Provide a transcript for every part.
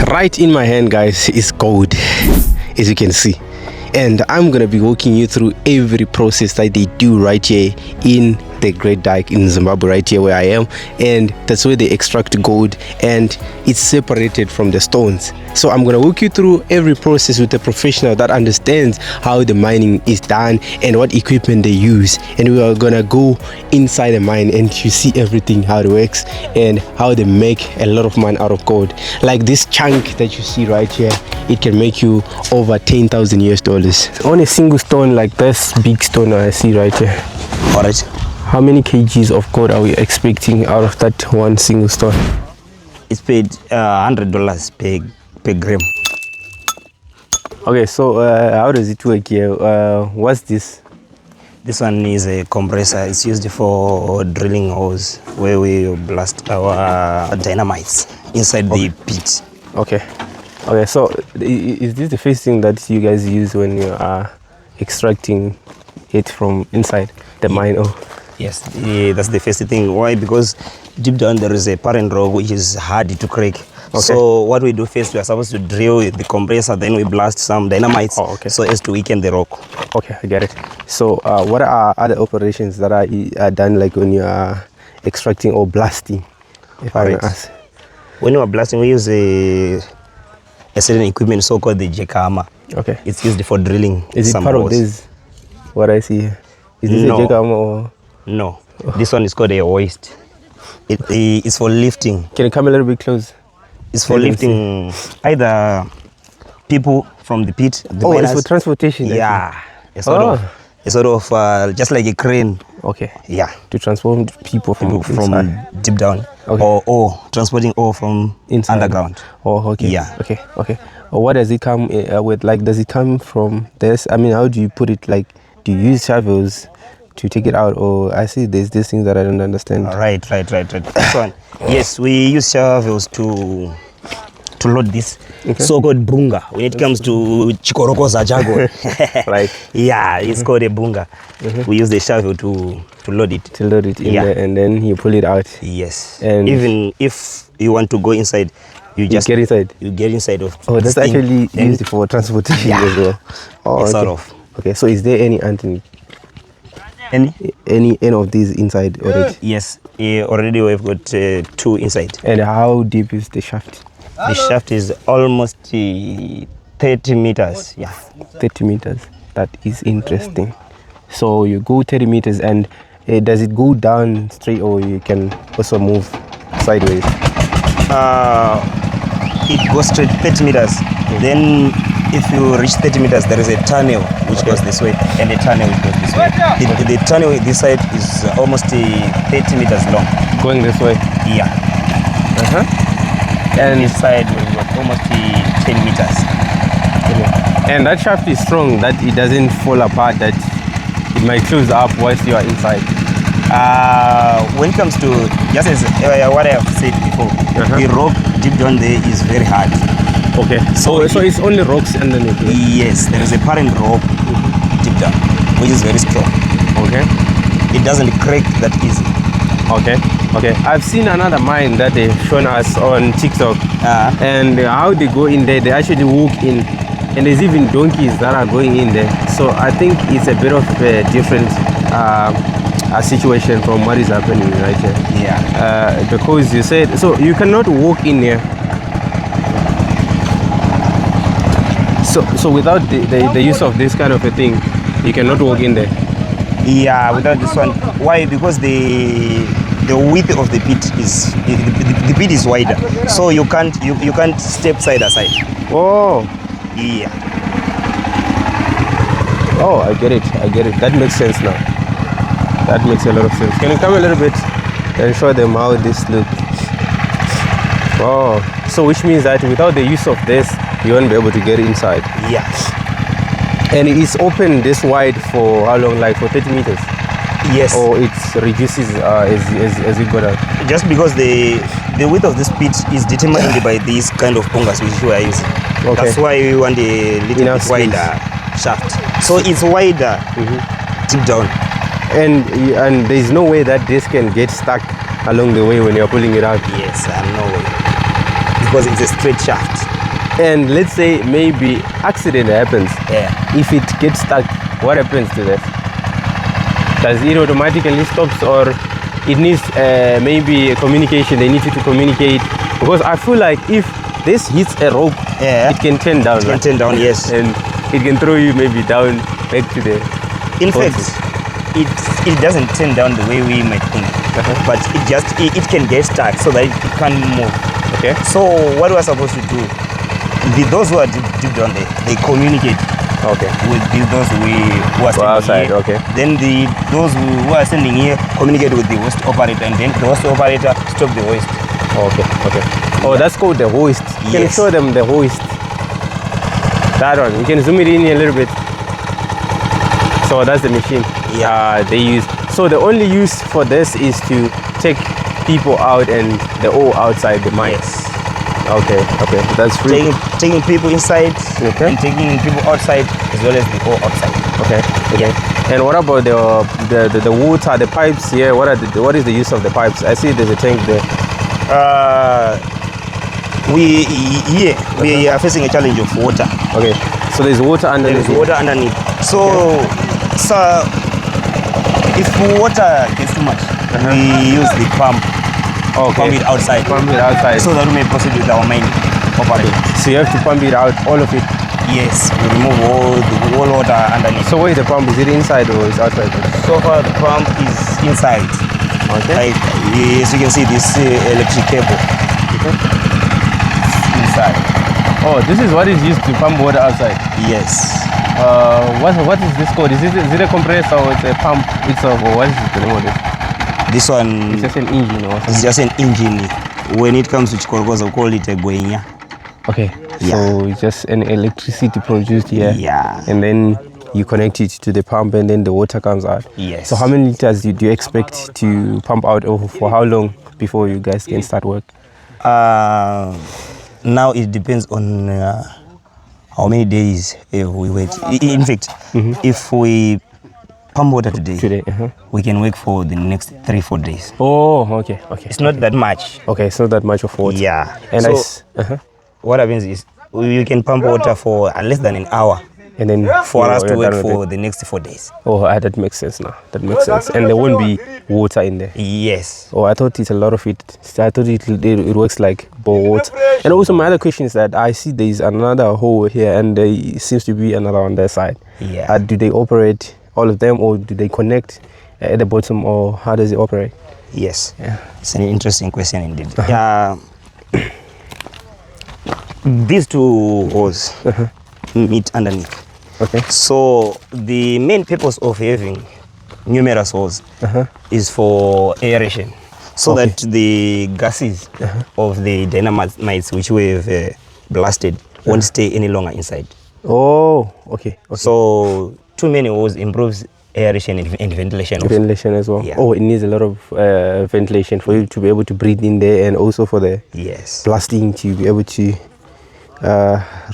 Right in my hand, guys, is gold, as you can see. And I'm gonna be walking you through every process that they do right here in the Great Dike in Zimbabwe, right here where I am. And that's where they extract gold, and it's separated from the stones. So I'm gonna walk you through every process with a professional that understands how the mining is done and what equipment they use. And we are gonna go inside the mine and you see everything, how it works and how they make a lot of money out of gold. Like this chunk that you see right here, it can make you over $10,000 on a single stone. Like this big stone I see right here. All right. How many kgs of gold are we expecting out of that one single stone? It's paid $100 per gram. Okay, so how does it work here? What's this? This one is a compressor. It's used for drilling holes where we blast our dynamites inside the pit. Okay. Okay, so is this the first thing that you guys use when you are extracting it from inside the mine? Oh. Yes, that's the first thing. Why? Because deep down there is a parent rock which is hard to crack. Okay. So what we do first, we are supposed to drill the compressor, then we blast some dynamites so as to weaken the rock. Okay, I get it. So what are other operations that are done, like when you are extracting or blasting, if I may ask? When you are blasting, we use a certain equipment so-called the jackhammer. Okay. It's used for drilling. Is it part of this, what I see here? Is this a jackhammer or? No, this one is called a hoist. It's for lifting. Can you come a little bit close? It's for lifting either people from the pit. It's for transportation. Yeah, a sort of just like a crane. Okay. Yeah, to transport people from deep down, or transporting ore from underground. Oh, okay. Yeah. Okay. Okay. What does it come with? Like, does it come from this? I mean, how do you put it? Like, do you use shovels to take it out, or I see there's these things that I don't understand. Right. This one, yes, we use shovels to load this so-called bunga. When it comes to Chikoroko Zajago, right? Yeah, it's called a bunga. We use the shovel to load it. To load it in there, and then you pull it out. Yes. And even if you want to go inside, you just get inside. You get inside of. Oh, that's actually used for transportation as well. Oh, sort of. Okay, so is there any any of these inside already? Yes, already we've got 2 inside. And how deep is the shaft? The shaft is almost 30 meters. Yeah, 30 meters. That is interesting. So you go 30 meters, and does it go down straight, or you can also move sideways? It goes straight 30 meters. Then if you reach 30 meters, there is a tunnel which goes this way, and a tunnel which goes this way. The tunnel this side is almost 30 meters long. Going this way? Yeah. And this side we've got almost 10 meters. And that shaft is strong, that it doesn't fall apart, that it might close up whilst you are inside. When it comes to, just as what I have said before, the rock deep down there is very hard. Okay, so it's only rocks underneath? Yes, there is a parent rock deep down, which is very strong. Okay. It doesn't crack that easy. Okay. I've seen another mine that they've shown us on TikTok, and how they go in there, they actually walk in, and there's even donkeys that are going in there. So I think it's a bit of a different situation from what is happening right here. Yeah. Because you said, so you cannot walk in here. So without the use of this kind of a thing, you cannot walk in there? Yeah, without this one. Why? Because the width of the pit is the pit is wider, so you can't step side to side. Oh. Yeah. Oh, I get it. That makes sense now. That makes a lot of sense. Can you come a little bit and show them how this looks? Oh, so which means that without the use of this, you won't be able to get inside. Yes. And it's open this wide for how long? Like for 30 meters? Yes. Or it reduces as you go down? Just because the width of this pit is determined by these kind of bungas which we are using. Okay. That's why we want a little bit wider shaft. So it's wider deep down. And there's no way that this can get stuck along the way when you're pulling it out? Yes, no way. Because it's a straight shaft. And let's say maybe accident happens. Yeah. If it gets stuck, what happens to that? Does it automatically stops, or it needs maybe communication? They need you to communicate, because I feel like if this hits a rope, yeah, it can turn down. It can turn down, yes. And it can throw you maybe down back to the. In fact, it doesn't turn down the way we might think, but it can get stuck so that it can't move. Okay. So what we're supposed to do? Those who are deep down there, they communicate. Okay. With those who are standing outside, here. okay. Then those who are standing here communicate with the hoist operator, and then the hoist operator stop the hoist. Okay. Oh, that's called the hoist. Yes. Can you show them the hoist? That one. You can zoom it in a little bit. So that's the machine. Yeah. They use. So the only use for this is to take people out and the ore outside the mine. Yes. Okay. That's really taking people inside, okay, and taking people outside as well as the ore outside. Okay. Yeah. And what about the water, the pipes here? What is the use of the pipes? I see there's a tank there. We are facing a challenge of water. Okay. So there's water underneath. There's water underneath. So, if water gets too much, we use the pump. Okay. Pump it outside. So that we may proceed with our mining operation. So you have to pump it out, all of it? Yes, we remove all the water underneath. So where is the pump? Is it inside or is it outside? So far the pump is inside. Okay. Like, as you can see, this electric cable. Okay. Inside. Oh, this is what is used to pump water outside? Yes. What is this called? Is it a compressor or it's a pump itself, or what is the name of this? This one, it's just an engine or something? It's just an engine. When it comes to Chikorogoza, we call it a guenya. Okay. Yeah. So it's just an electricity produced here. Yeah. And then you connect it to the pump and then the water comes out. Yes. So how many liters do you expect to pump out, or for how long before you guys can start work? Now it depends on how many days we wait. In fact, if we pump water today, we can work for the next 3-4 days. Oh, okay. It's not that much. Okay, it's not that much of water. Yeah. And so what happens is you can pump water for less than an hour, and then for us to work for the next 4 days. Oh, that makes sense now. That makes sense. And there won't be water in there. Yes. Oh, I thought it's a lot of it. I thought it works like boat. And also my other question is that I see there's another hole here, and there seems to be another on their side. Yeah. Do they operate all of them, or do they connect at the bottom, or how does it operate? Yes. Yeah. It's an interesting question indeed. These two holes meet underneath. Okay. So the main purpose of having numerous holes is for aeration, so that the gases of the dynamites which we have blasted won't stay any longer inside. Oh, okay. So too many holes improves aeration and ventilation also. Ventilation as well. Yeah. Oh, it needs a lot of ventilation for you to be able to breathe in there, and also for the blasting to be able to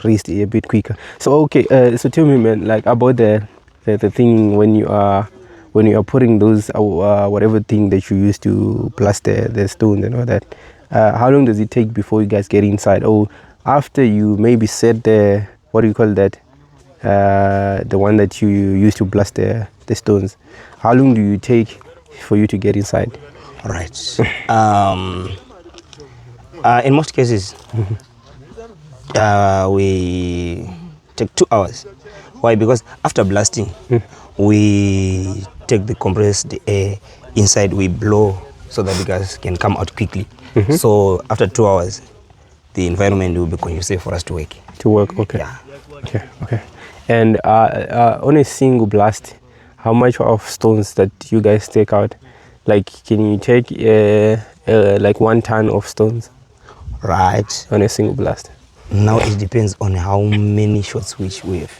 raise it a bit quicker. So okay, so tell me, man, like about the thing when you are putting those whatever thing that you use to blast the stones and all that, how long does it take before you guys get inside? Or after you maybe set the, what do you call that, the one that you use to blast the stones, how long do you take for you to get inside? Right. In most cases, we take 2 hours. Why? Because after blasting, we take the compressed air inside, we blow so that the gas can come out quickly. So after 2 hours, the environment will be conducive for us to work. Okay. Yeah. Okay. And on a single blast, how much of stones that you guys take out? Like, can you take like 1 ton of stones? Right. On a single blast. Now it depends on how many shots which we have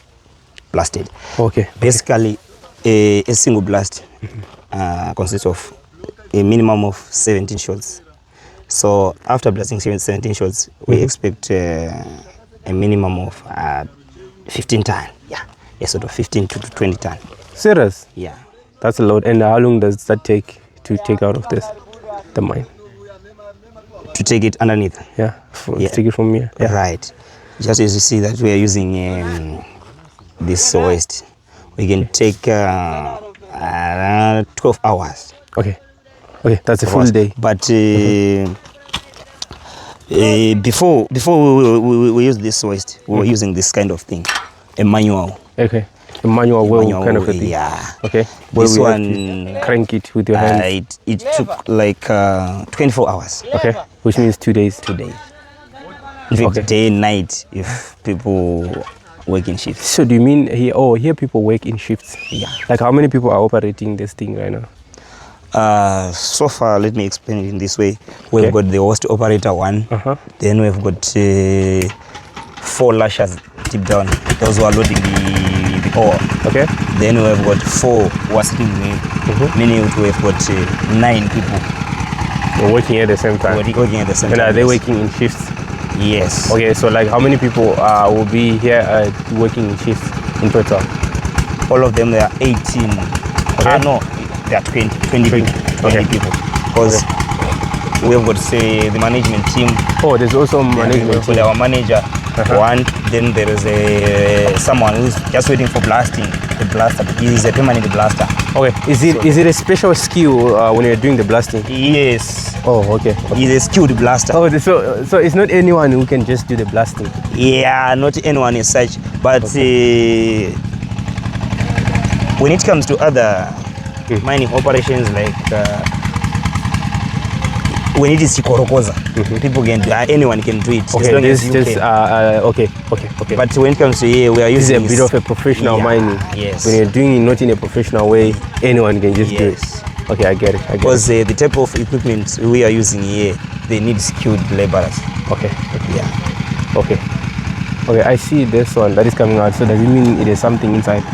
blasted. Okay. Basically, a single blast consists of a minimum of 17 shots. So after blasting 17 shots, we expect a minimum of 15 ton. Yeah, sort of 15 to 20 ton. Serious? Yeah. That's a lot. And how long does that take to take out of the mine? To take it underneath? Yeah, take it from here. Yeah. Right. Just as you see that we are using this waste, we can take around 12 hours. Okay. Okay, that's a full day. But before we use this waste, we were using this kind of thing, a manual. Okay. A manual kind of a thing. Yeah. Okay. This one, crank it with your hands. It took like 24 hours. Okay. Which means 2 days. 2 days. In fact, day and night if people work in shifts. So do you mean here people work in shifts? Yeah. Like how many people are operating this thing right now? So far, let me explain it in this way. We've got the host operator one. Then we've got 4 lashers deep down. Those who are loading the ore. Okay. Then we've got 4 who are sitting there. Meaning we've got 9 people. They're working at the same time. Working at the same time. And are they working in shifts? Yes. Okay, so like how many people will be here working in shifts in total? All of them, they are 18. Okay. No, they are 20 people. 20 people. Because we have got the management team. Oh, there's also management team. Our manager, one. Then there is someone who's just waiting for blasting. The blaster. He's a permanent blaster. Okay. Is it a special skill when you're doing the blasting? Yes. Oh, okay. He's a skilled blaster. Oh, so it's not anyone who can just do the blasting? Yeah, not anyone as such. But when it comes to other mining operations, like when it is Chikorokoza, people can do anyone can do it. Okay, as long as you can. Okay. But when it comes to here, we are using a bit of a professional mining. Yes. When you're doing it not in a professional way, anyone can just do it. Okay, I get it. Because the type of equipment we are using here, they need skilled laborers. Okay. Yeah. Okay. Okay, I see this one that is coming out. So does it mean it is something inside?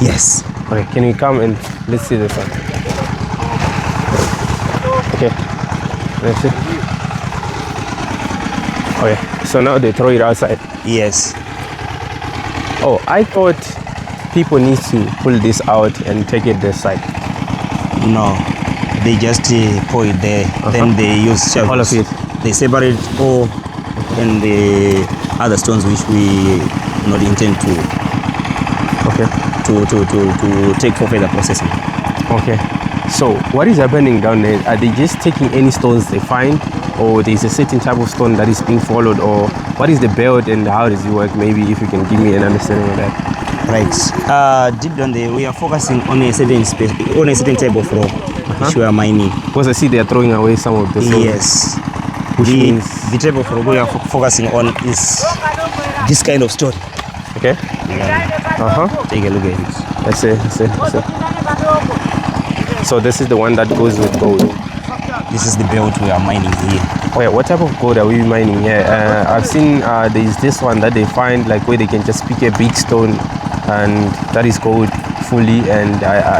Yes. Okay, can we come and let's see this one? Okay. Let's see. Okay, so now they throw it outside. Yes. Oh, I thought people need to pull this out and take it this side. No, they just pour it there. Then they use shovels. All of it. They separate ore and the other stones which we not intend to. Okay. To take for further processing. Okay. So what is happening down there? Are they just taking any stones they find, or there is a certain type of stone that is being followed, or what is the belt and how does it work? Maybe if you can give me an understanding of that. Right. Deep down there, we are focusing on a certain space, on a certain type of rock which we are mining. Because I see they are throwing away some of the stones. Yes. The type of rock we are focusing on is this kind of stone. Okay. Take a look at it. I see. So this is the one that goes with gold. This is the belt we are mining here. Okay, what type of gold are we mining here? I've seen there's this one that they find like where they can just pick a big stone and that is gold fully, and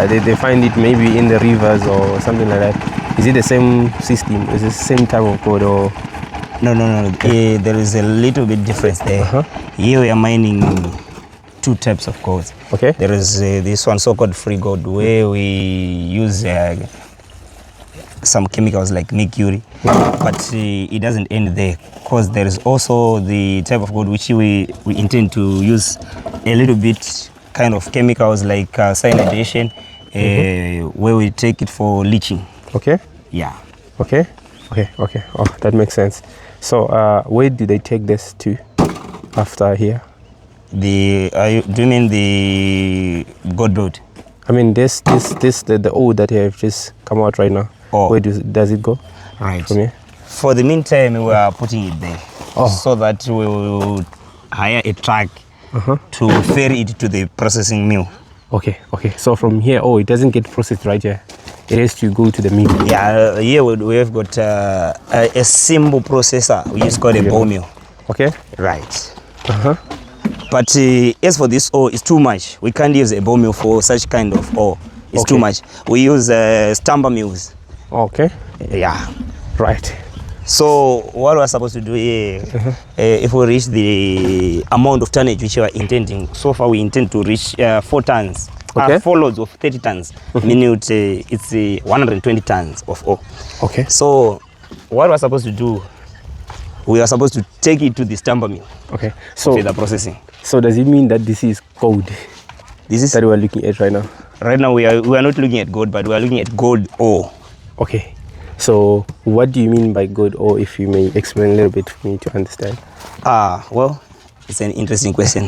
they find it maybe in the rivers or something like that. Is it the same system? Is it the same type of gold or? No. There is a little bit difference there. Here we are mining 2 types of gold. Okay. There is this one so-called free gold where we use some chemicals like mercury, but it doesn't end there, because there is also the type of gold which we intend to use a little bit kind of chemicals like cyanidation, where we take it for leaching. Okay. Yeah. Okay. Oh, that makes sense. So where do they take this to after here? Do you mean the gold belt? I mean the ore that you have just come out right now. Oh. Where does it go? Right. From here? For the meantime, we are putting it there. So that we will hire a truck to ferry it to the processing mill. Okay. So from here, it doesn't get processed right here. It has to go to the mill. Yeah, here we have got a simple processor. We just call a ball mill. Okay. Right. But as for this ore, it's too much. We can't use a ball mill for such kind of ore. It's too much. We use stamper mills. Okay. Yeah. Right. So what we're supposed to do here, if we reach the amount of tonnage which we are intending, so far we intend to reach 4 tons. 4 loads of 30 tons, meaning it's 120 tons of ore. Okay. So what we're supposed to do, we are supposed to take it to the stamper mill. Okay. So for further processing. So does it mean that this is gold? This is that we are looking at right now. Right now we are not looking at gold, but we are looking at gold ore. Okay. So what do you mean by gold ore? If you may explain a little bit for me to understand. Well, it's an interesting question.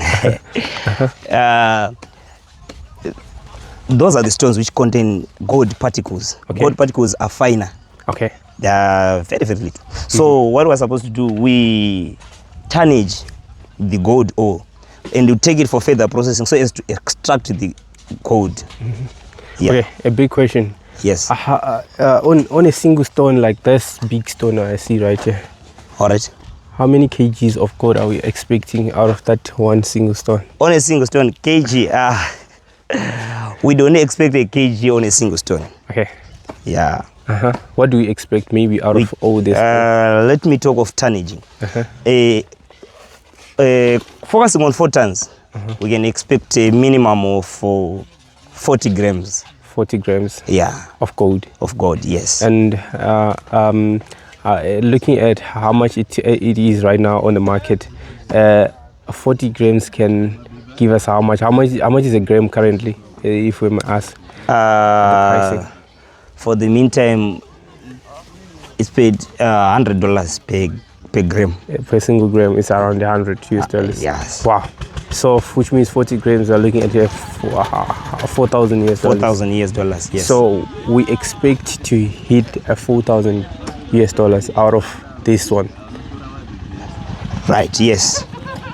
Those are the stones which contain gold particles. Okay. Gold particles are finer. Okay. They are very, very little. So what we're supposed to do, we tarnish the gold ore and you take it for further processing so as to extract the gold. Yeah. Okay, a big question. Yes. On a single stone like this big stone I see right here. All right. How many kgs of gold are we expecting out of that one single stone? On a single stone, kg, we don't expect a kg on a single stone. Okay. Yeah. What do we expect maybe out of all this? Let me talk of tonnaging. Focusing on 4 tons, we can expect a minimum of 40 grams. 40 grams? Yeah. Of gold? Of gold, yes. And looking at how much it is right now on the market, 40 grams can give us how much? How much is a gram currently, if we may ask? The pricing. For the meantime, it's paid $100 per gram. Per single gram, it's around $100 US. Yes. Wow. So, which means 40 grams are looking at $4,000 US. 4,000 US dollars, yes. So, we expect to hit $4,000 US out of this one. Right, yes.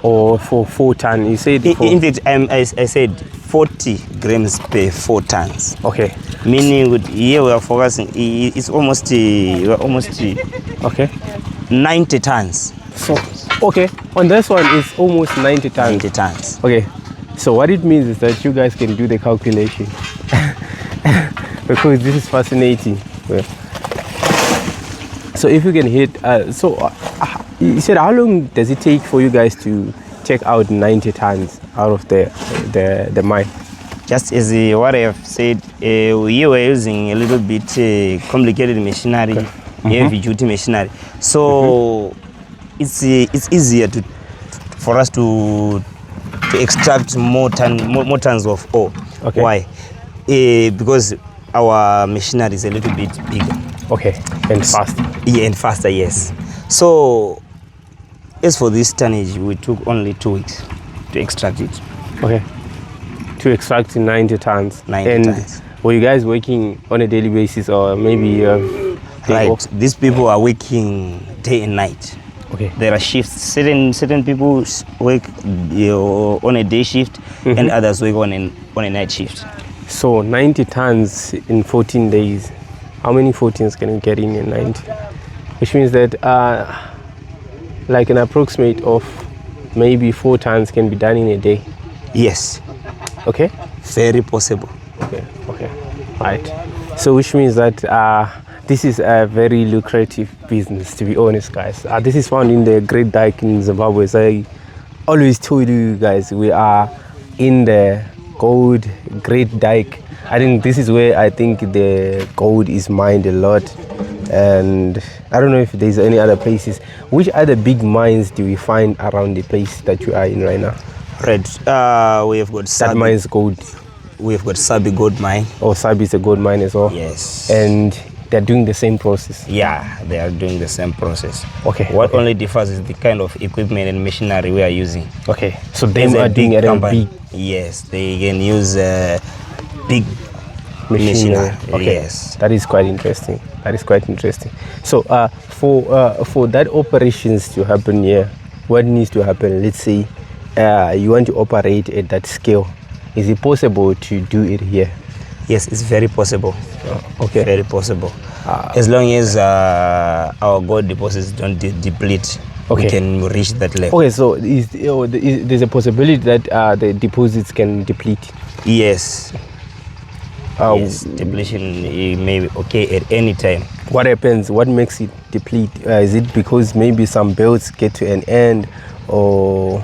Or for 4 tons, you said? In fact, I said 40 grams per 4 tons. Okay. Meaning, here we are focusing, it's almost okay. 90 tons. So, okay, on this one it's almost 90 tons. 90 tons. Okay, so what it means is that you guys can do the calculation because this is fascinating. Yeah. So if you can hit, you said how long does it take for you guys to check out 90 tons out of the mine? Just as what I have said, we were using a little bit complicated machinery, heavy duty machinery. So it's easier for us to extract more tons of ore. Okay. Why? Because our machinery is a little bit bigger. Okay, and faster. Yeah, and faster, yes. So as for this tonnage, we took only 2 weeks to extract it. Okay. To extract 90 tons. 90 tons. Were you guys working on a daily basis or maybe right off? These people are working day and night. Okay. There are shifts. Certain people work on a day shift and others work on a night shift. So 90 tons in 14 days. How many 14s can you get in 90? Which means that like an approximate of maybe 4 tons can be done in a day. Yes. Okay. Very possible. Okay. Right. So which means that this is a very lucrative business, to be honest, guys. This is found in the Great Dike in Zimbabwe. So I always told you guys, we are in the gold Great Dike. I think this is where I think the gold is mined a lot. And I don't know if there's any other places. Which other big mines do we find around the place that you are in right now? Right. We have got that mines gold. We have got Sabi gold mine. Oh, Sabi is a gold mine as well. Yes. And they're doing the same process. Yeah, they are doing the same process. Okay. What only differs is the kind of equipment and machinery we are using. Okay. So they are doing it big. Yes, they can use big machinery. Okay. Yes. That is quite interesting. So for that operations to happen here, what needs to happen? Let's say you want to operate at that scale. Is it possible to do it here? Yes, it's very possible. Okay. Very possible. As long as our gold deposits don't deplete, we can reach that level. Okay, so there's a possibility that the deposits can deplete? Yes. Yes, depletion may occur at any time. What happens? What makes it deplete? Is it because maybe some belts get to an end, or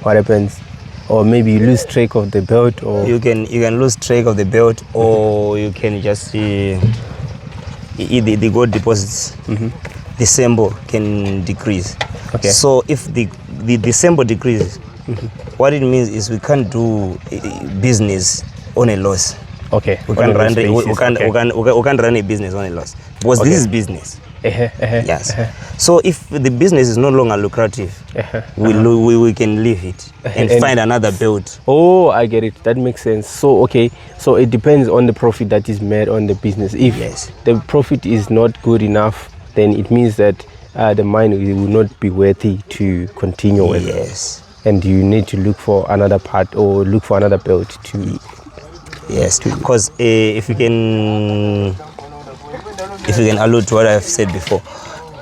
what happens? Or maybe you lose track of the belt, or you can lose track of the belt, or you can just see the gold deposits the sample can decrease. Okay. So if the sample decreases, what it means is we can't do business on a loss. Okay. We can't run a business on a loss because this is business. Yes. So if the business is no longer lucrative, we can leave it and find another build. Oh, I get it. That makes sense. So okay, so it depends on the profit that is made on the business. If the profit is not good enough, then it means that the mine will not be worthy to continue with. Yes. And you need to look for another part or look for another belt to. Yes, because if you can allude to what I've said before,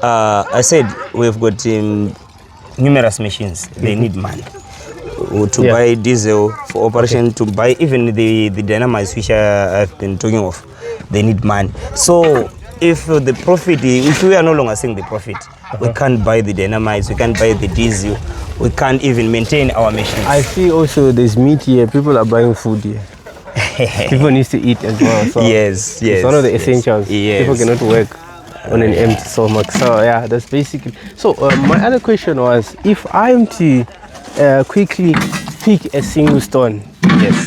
I said we've got numerous machines. They need money to buy diesel for operation, to buy even the dynamites which I've been talking of. They need money. So if the profit, if we are no longer seeing the profit, we can't buy the dynamites, we can't buy the diesel, we can't even maintain our machines. I see also there's meat here. People are buying food here. People need to eat as well. So yes. It's one of the essentials. Yes. People cannot work on an empty stomach. So yeah, that's basically. So my other question was, if I'm to quickly pick a single stone,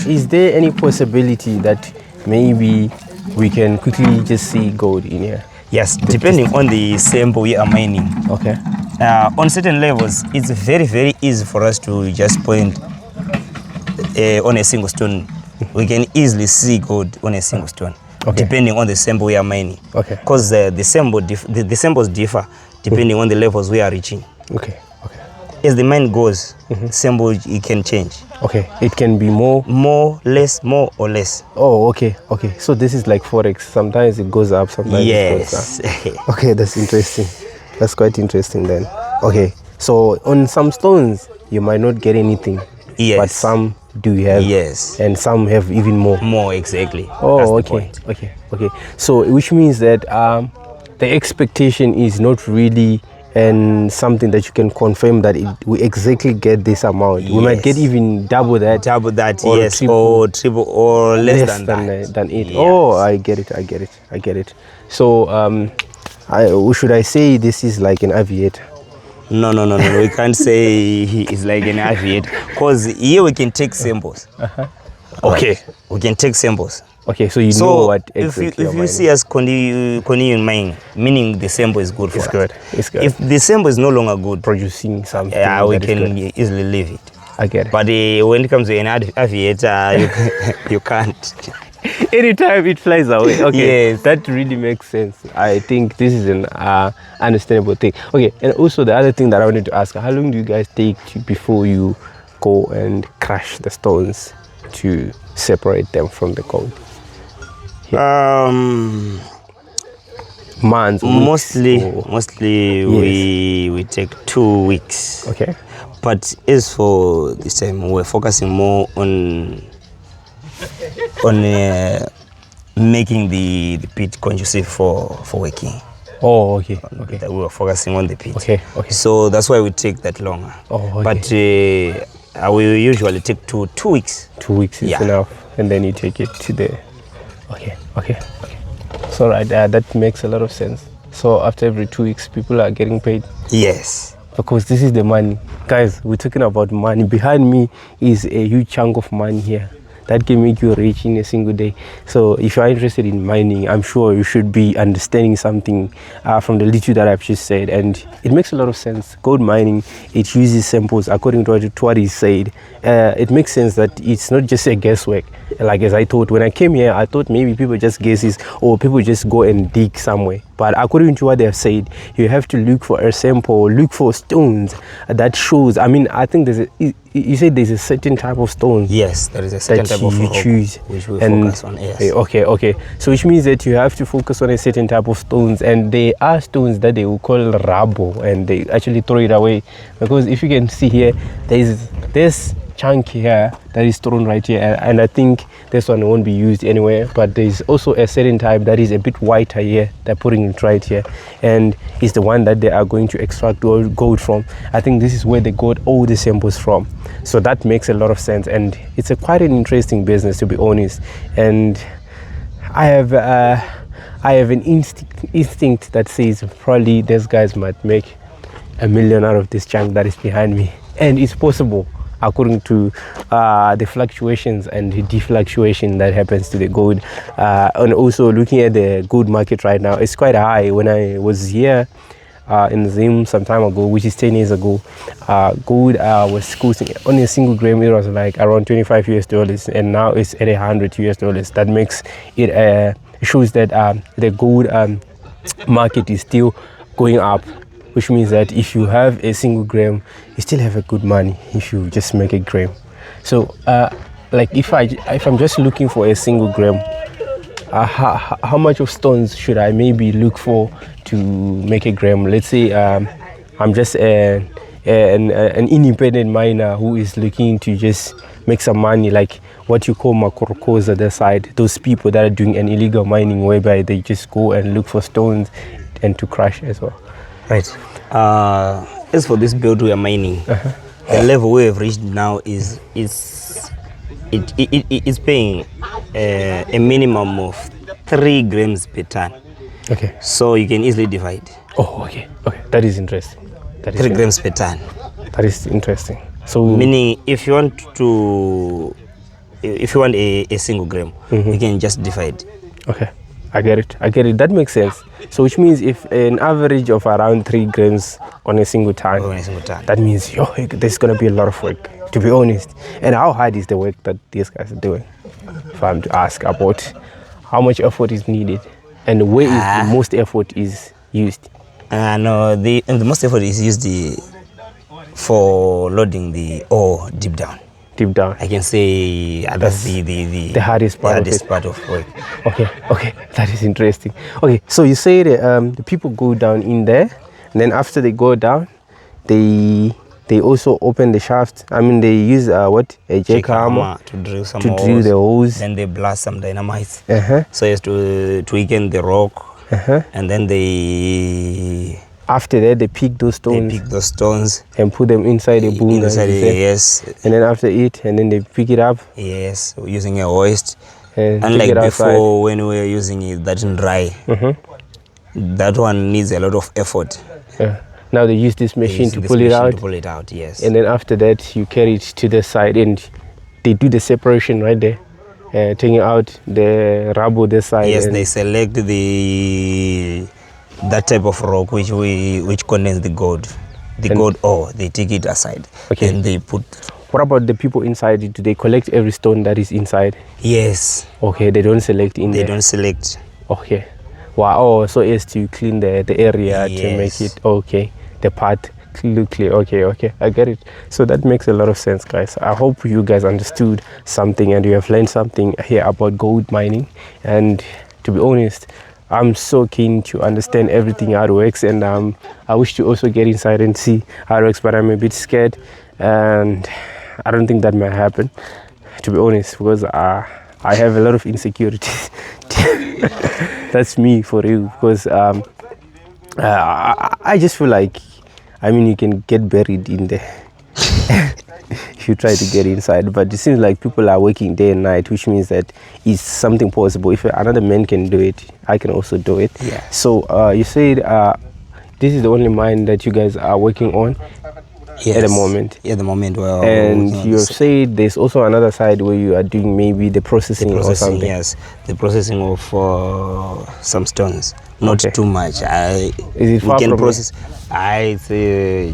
is there any possibility that maybe we can quickly just see gold in here? Yes, depending on the sample we are mining. Okay. On certain levels, it's very, very easy for us to just point on a single stone. We can easily see gold on a single stone, depending on the sample we are mining. Okay. Because the samples differ depending on the levels we are reaching. Okay. As the mine goes, sample it can change. Okay. It can be more, less, more or less. Oh, okay. So this is like forex. Sometimes it goes up, sometimes it goes down. Okay, that's interesting. That's quite interesting then. Okay. So on some stones you might not get anything. Yes. But some do have. Yes. And some have even more. More, exactly. Oh, that's okay. Okay. So which means that the expectation is not really something that you can confirm that we exactly get this amount. We might get even double that. Or yes. Triple or less than it. Yes. Oh, I get it. So should I say this is like an aviator? No. We can't say he is like an aviator, because here we can take samples. Okay. Right. We can take samples. Okay, so you know what exactly if you see us continue mining, meaning the sample is good for us. It's good. If the sample is no longer good, producing something, we can easily leave it. I get it. But when it comes to an aviator, you can't. Anytime it flies away. Okay, yes. That really makes sense. I think this is an understandable thing. Okay, and also the other thing that I wanted to ask, how long do you guys take before you go and crush the stones to separate them from the gold? Months, mostly we take 2 weeks. Okay. But as for this time, we're focusing more on making the pit conducive for working. Oh, okay. That we were focusing on the pit. Okay. So that's why we take that longer. Oh, okay. But we usually take 2 weeks. 2 weeks is enough, and then you take it to the. Okay. So right, that makes a lot of sense. So after every 2 weeks, people are getting paid. Yes. Because this is the money. Guys, we're talking about money. Behind me is a huge chunk of money here that can make you rich in a single day. So if you are interested in mining, I'm sure you should be understanding something from the little that I've just said. And it makes a lot of sense. Gold mining, it uses samples according to what he said. It makes sense that it's not just a guesswork. Like as I thought, when I came here, I thought maybe people just guesses or people just go and dig somewhere. But according to what they have said, you have to look for a sample, look for stones that shows. I mean, I think you said there's a certain type of stone. Yes, there is a certain type of you choose, which we focus on. Yes. Okay. So which means that you have to focus on a certain type of stones, and there are stones that they will call rubble, and they actually throw it away. Because if you can see here, there's this chunk here that is thrown right here, and I think this one won't be used anywhere. But there's also a certain type that is a bit whiter here. They're putting it right here, and it's the one that they are going to extract gold from. I think this is where they got all the samples from. So that makes a lot of sense, and it's quite an interesting business, to be honest. And I I have an instinct that says probably these guys might make $1 million out of this junk that is behind me, and it's possible according to the fluctuations and the defluctuation that happens to the gold. And also looking at the gold market right now, it's quite high. When I was here in Zim some time ago, which is 10 years ago, gold was costing on a single gram, it was like around $25 US, and now it's at $100 US. That makes it shows that the gold market is still going up, which means that if you have a single gram, you still have a good money if you just make a gram. So like if I'm just looking for a single gram, how much of stones should I maybe look for to make a gram? Let's say I'm just an independent miner who is looking to just make some money, like what you call makorokos at the side, those people that are doing an illegal mining whereby they just go and look for stones and to crush as well. Right. As for this belt we are mining, the level we have reached now is paying a minimum of 3 grams per ton. Okay. So you can easily divide. Oh, okay. Okay, that is interesting. 3 grams per ton. That is interesting. So meaning, if you want a single gram, you can just divide. Okay. I get it. That makes sense. So which means if an average of around 3 grams on a single ton, that means there's going to be a lot of work, to be honest. And how hard is the work that these guys are doing? If I'm to ask about how much effort is needed and where is the most effort is used? No, the most effort is used for loading the ore deep down. Deep down, I can say that's the hardest part of work. Okay, that is interesting. Okay, so you say that the people go down in there, and then after they go down, they also open the shaft. I mean, they use a jackhammer to drill some drill the holes. Then they blast some dynamite so as to weaken the rock, and then after that, they pick those stones. And put them inside a boom. Yes. And then after it, and then they pick it up. Yes, using a hoist. Unlike before, when we were using it, that didn't dry. That one needs a lot of effort. Now they use this machine to pull it out. To pull it out, yes. And then after that, you carry it to the side, and they do the separation right there, taking out the rubble this side. Yes, they select that type of rock which contains the gold ore. They take it aside. Okay. And they put. What about the people inside? Do they collect every stone that is inside? Yes. Okay, they don't select in there. They don't select. Okay. Wow. Oh, so as to clean the area to make it the part look clear. Okay. I get it. So that makes a lot of sense, guys. I hope you guys understood something and you have learned something here about gold mining. And to be honest, I'm so keen to understand everything how it works, and I wish to also get inside and see how it works, but I'm a bit scared, and I don't think that might happen, to be honest, because I have a lot of insecurities. That's me for real, because I just feel like, I mean, you can get buried in there if you try to get inside, but it seems like people are working day and night, which means that it's something possible. If another man can do it, I can also do it. Yeah. So you said this is the only mine that you guys are working on. Yes. At the moment. At the moment, well. And you have said there's also another side where you are doing maybe the processing or something. Yes, the processing of some stones. Not too much. Is it far from process? It's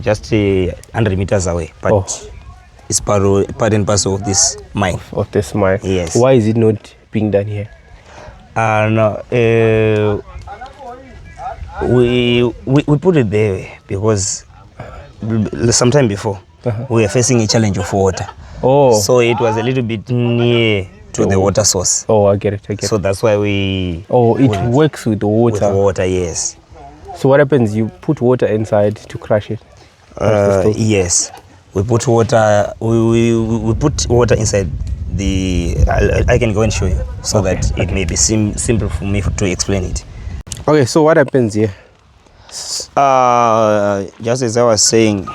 just 100 meters away, but it's part and parcel of this mine. Of this mine. Yes. Why is it not being done here? No. We put it there because sometime before we were facing a challenge of water. So it was a little bit near to the water source. I get it. So that's why we. It works with the water. With water, yes. So what happens? You put water inside to crush it. Yes, we put water. We put water inside the. I can go and show you so that it may be simple for me to explain it. Okay, so what happens here? Just as I was saying,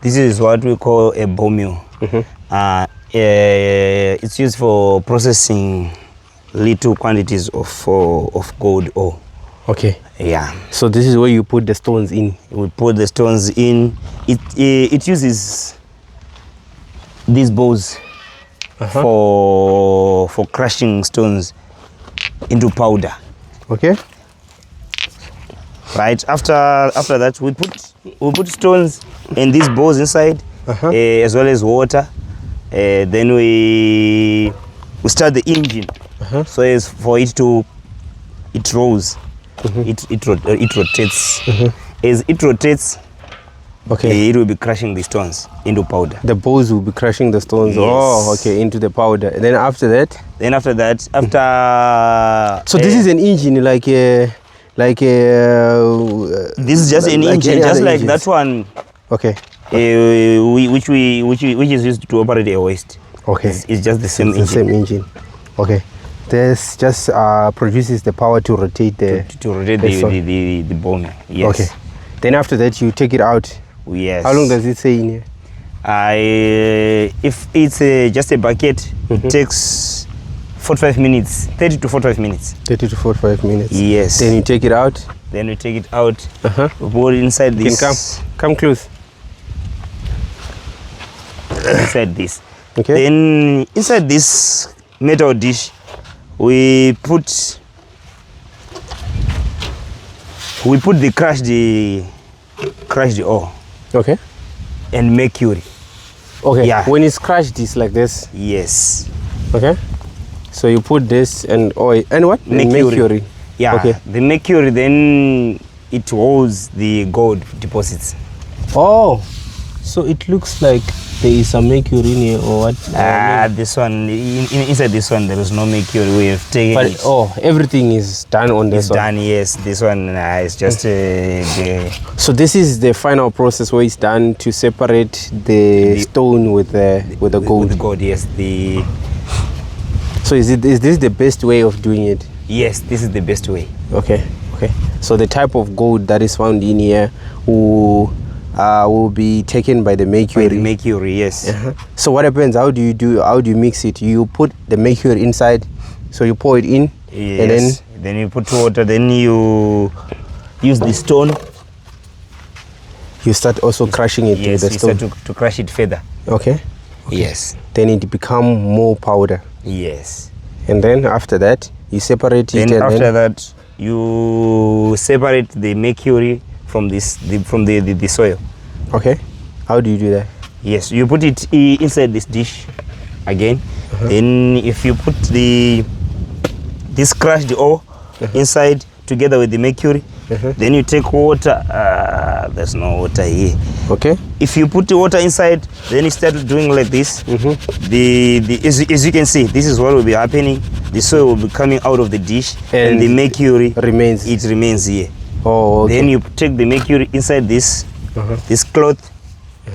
this is what we call a ball mill. It's used for processing little quantities of gold ore. Okay. Yeah. So this is where you put the stones in. We put the stones in. It uses these bowls for crushing stones into powder. Okay. Right. After that, we put stones and these bowls inside, as well as water. Then we start the engine, so as for it rolls. It rotates. As it rotates, it will be crushing the stones into powder. The bowls will be crushing the stones. Yes. Oh, okay, into the powder. And then after that. So this is an engine, like a. This is just an engine, just like that one. Okay. Which is used to operate a hoist. Okay. It's just the same engine. The same engine. Okay. This just produces the power to rotate the the bone. Yes. Okay. Then after that you take it out. Yes. How long does it stay in here? If it's just a bucket, it takes 45 minutes, 30 to 45 minutes. 30 to 45 minutes. Yes. Then you take it out. Then we take it out. We put it inside this. Come close. Inside this. Okay. Then inside this metal dish, we put the crushed ore. Okay. And mercury. Okay. Yeah. When it's crushed, it's like this. Yes. Okay. So you put this and oil and what? Mercury. Yeah. Okay. The mercury, then it holds the gold deposits. Oh, so it looks like there is some mercury in here, or what? This one, inside this one, there is no mercury. We have taken it. Oh, everything is done on this one. It's done, yes. This one is just So this is the final process where it's done to separate the stone with the gold. With the gold, yes. So is this the best way of doing it? Yes, this is the best way. Okay. So the type of gold that is found in here will be taken by the mercury. By the mercury, yes. So what happens? How do you mix it? You put the mercury inside, so you pour it in, yes. And then you put water. Then you use the stone. You start also crushing it with the stone. Yes, you start to crush it further. Okay. Yes. Then it become more powder. Yes. And then after that, you separate it. Then after that, you separate the mercury from the soil. Okay. How do you do that? Yes, you put it inside this dish again. Then if you put this crushed ore inside together with the mercury, then you take water. There's no water here. Okay. If you put the water inside, then you start doing like this. As you can see, this is what will be happening. The soil will be coming out of the dish, and the mercury remains. It remains here. Oh, okay. Then you take the mercury inside this cloth,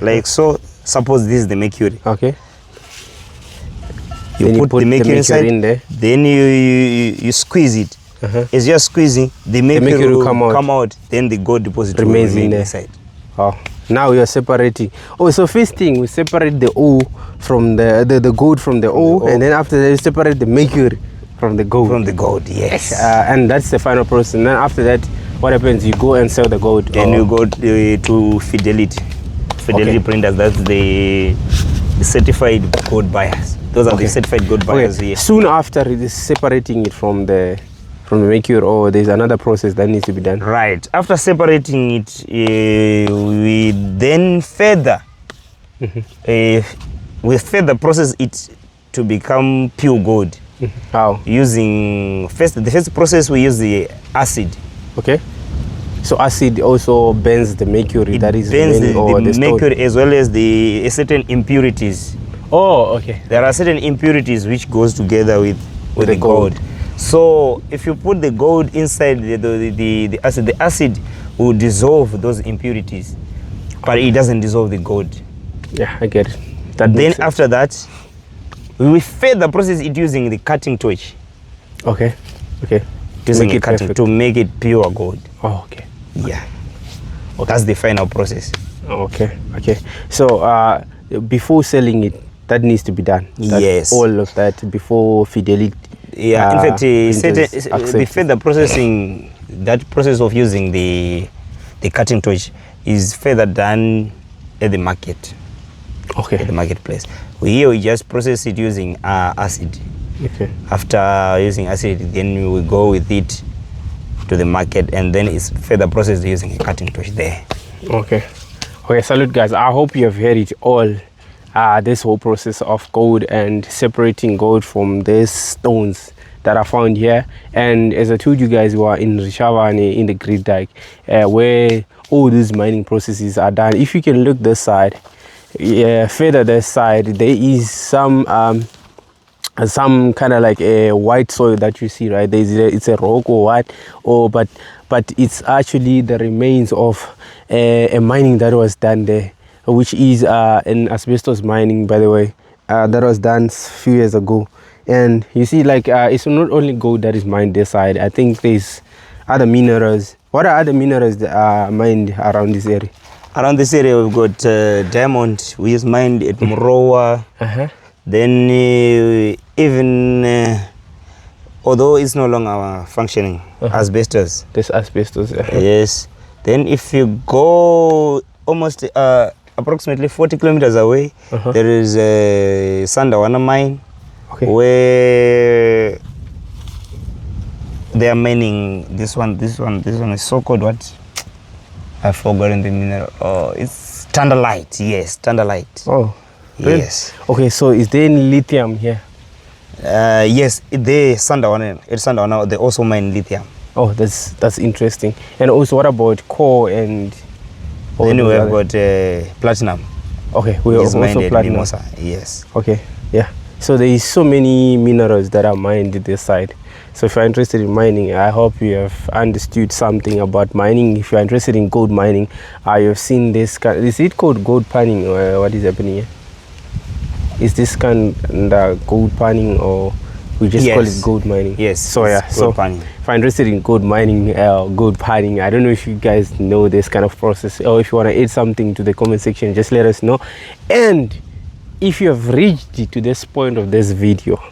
like so. Suppose this is the mercury. Okay. You put the mercury inside in there. Then you squeeze it. As you're squeezing, the mercury will come out. Then the gold deposit remains in there. Inside. Oh, now you're separating. Oh, so first thing we separate the ore from the gold from the ore, and then after that you separate the mercury from the gold. From the gold, yes. And that's the final process. And then after that, what happens? You go and sell the gold. Then you go to Fidelity printers. That's the certified gold buyers. Those are the certified gold buyers here. Soon after separating it from the mercury, or there's another process that needs to be done. Right. After separating it, we then further process it to become pure gold. How? Using the first process we use the acid. Okay. So acid also burns the mercury that is burns the mercury as well as the certain impurities. Oh, okay. There are certain impurities which goes together with the gold. So if you put the gold inside the acid will dissolve those impurities, but it doesn't dissolve the gold. Yeah, I get it. Then after that, we will further process it using the cutting torch. Okay. Using a cutting to make it pure gold. Oh, okay. Yeah. Okay. That's the final process. Okay. So before selling it, that needs to be done. Yes. All of that before Fidelity. Yeah, in fact, the further processing, that process of using the cutting torch is further done at the market. Okay. At the marketplace. Here we just process it using acid. Okay. After using acid, then we go with it to the market, and then it's further processed using a cutting torch there. Okay. Okay, salute guys. I hope you have heard it all. This whole process of gold and separating gold from these stones that are found here. And as I told you guys, we are in Rishavane in the Great Dyke, where all these mining processes are done. If you can look this side, further this side, there is some kind of like a white soil that you see, right? It's a rock or what, but it's actually the remains of a mining that was done there, which is an asbestos mining, by the way, that was done a few years ago. And you see, like, it's not only gold that is mined this side. I think there's other minerals. What are other minerals that are mined around this area? Around this area, we've got diamond, which is mined at Morowa. Then even, although it's no longer functioning, asbestos. There's asbestos. Yes. Then if you go almost approximately 40 kilometers away, there is a Sandawana mine, where they are mining this one is so called what? I've forgotten the mineral. Oh, it's Tantalite. Yes, Tantalite. Oh, really? Yes. Okay, so is there any lithium here? Yes, they Sandawana, they also mine lithium. Oh, that's interesting. And also, what about coal and? Then we have got platinum. Okay, we have also platinum. Mimosa. Yes. Okay, yeah. So there is so many minerals that are mined this side. So if you're interested in mining, I hope you have understood something about mining. If you're interested in gold mining, you've seen this. Is it called gold panning, or what is happening here? Is this kind of gold panning, or we just call it gold mining? Yes. So yeah. So panning. if you're interested in gold mining, gold panning, I don't know if you guys know this kind of process, or if you want to add something to the comment section, just let us know. And if you have reached to this point of this video,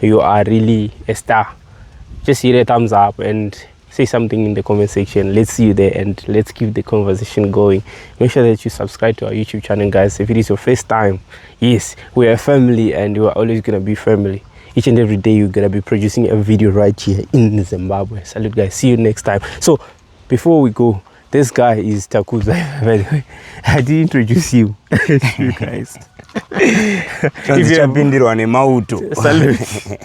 you are really a star. Just hit a thumbs up and say something in the comment section. Let's see you there, and let's keep the conversation going. Make sure that you subscribe to our YouTube channel, guys. If it is your first time, yes, we are family, and we are always gonna be family. Each and every day you're gonna be producing a video right here in Zimbabwe. Salute guys, see you next time. So before we go, this guy is Takuza, by the way. I did introduce you. You guys. Salute.